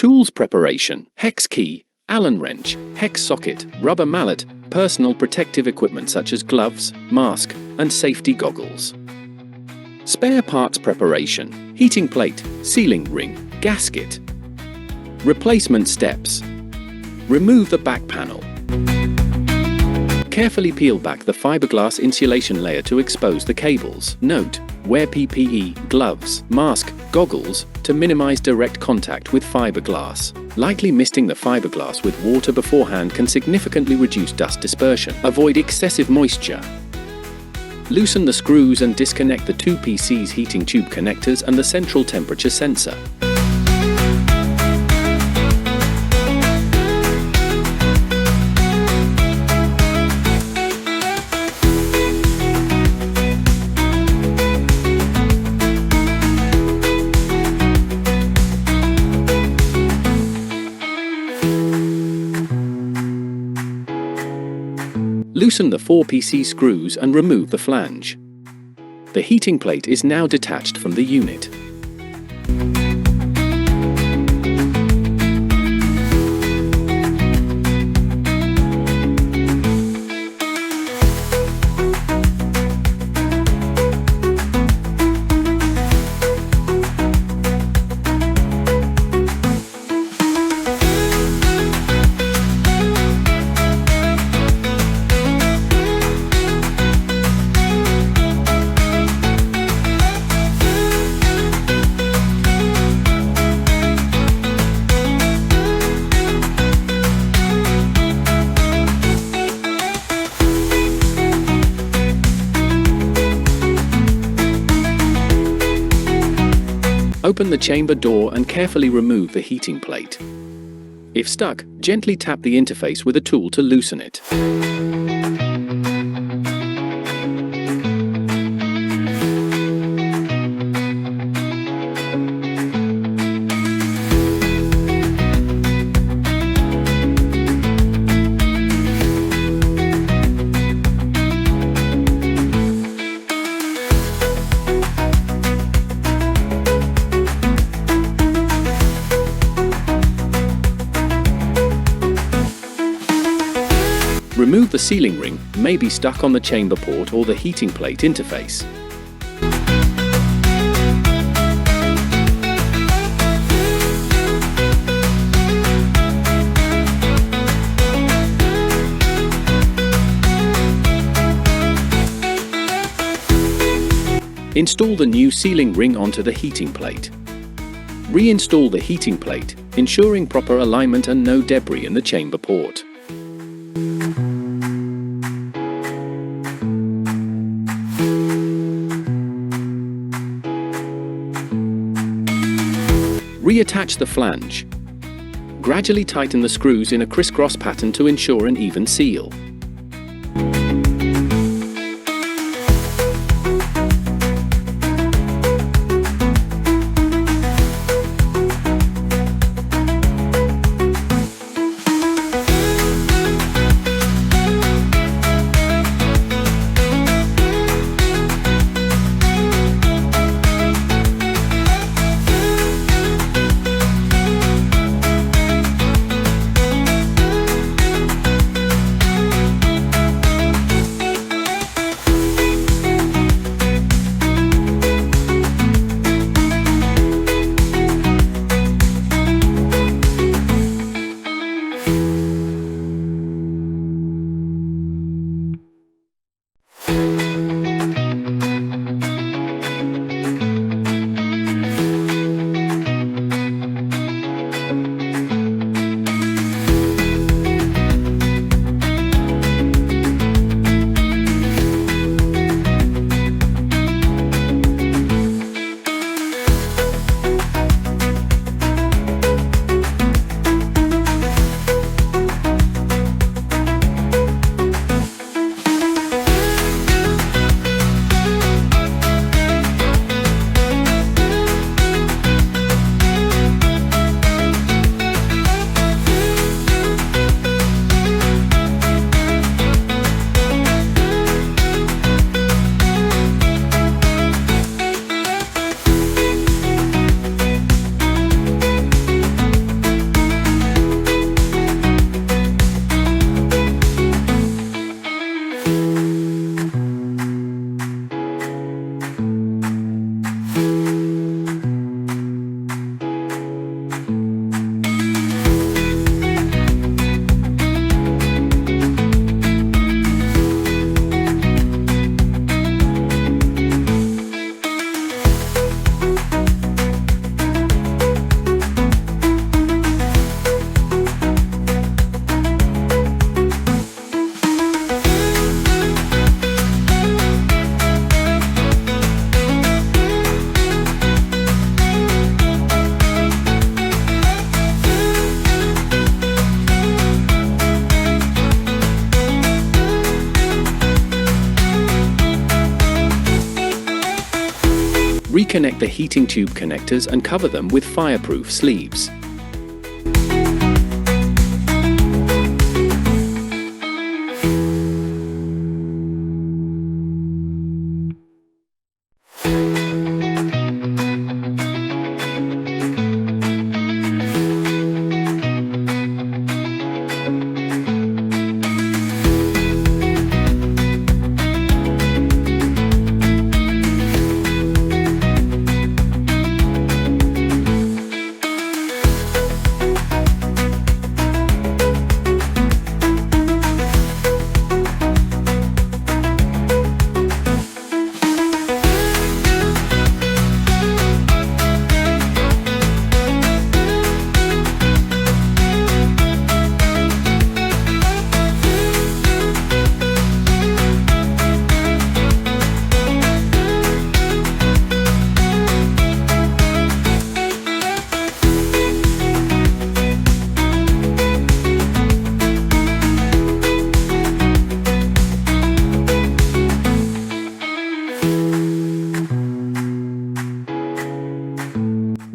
Tools preparation: hex key, Allen wrench, hex socket, rubber mallet, personal protective equipment such as gloves, mask, and safety goggles. Spare parts preparation: heating plate, sealing ring, gasket. Replacement steps: remove the back panel. Carefully peel back the fiberglass insulation layer to expose the cables. Note: wear PPE, gloves, mask, goggles to minimize direct contact with fiberglass. Lightly misting the fiberglass with water beforehand can significantly reduce dust dispersion. Avoid excessive moisture. Loosen the screws and disconnect the two PC's heating tube connectors and the central temperature sensor. Loosen the 4 PC screws and remove the flange. The heating plate is now detached from the unit. Open the chamber door and carefully remove the heating plate. If stuck, gently tap the interface with a tool to loosen it. Remove the sealing ring, may be stuck on the chamber port or the heating plate interface. Install the new sealing ring onto the heating plate. Reinstall the heating plate, ensuring proper alignment and no debris in the chamber port. Reattach the flange. Gradually tighten the screws in a crisscross pattern to ensure an even seal. Reconnect the heating tube connectors and cover them with fireproof sleeves.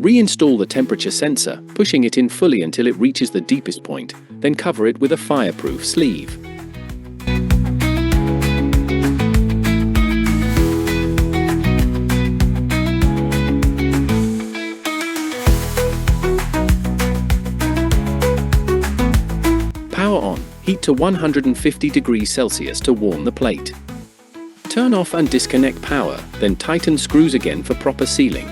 Reinstall the temperature sensor, pushing it in fully until it reaches the deepest point, then cover it with a fireproof sleeve. Power on. Heat to 150 degrees Celsius to warm the plate. Turn off and disconnect power, then tighten screws again for proper sealing.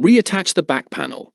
Reattach the back panel.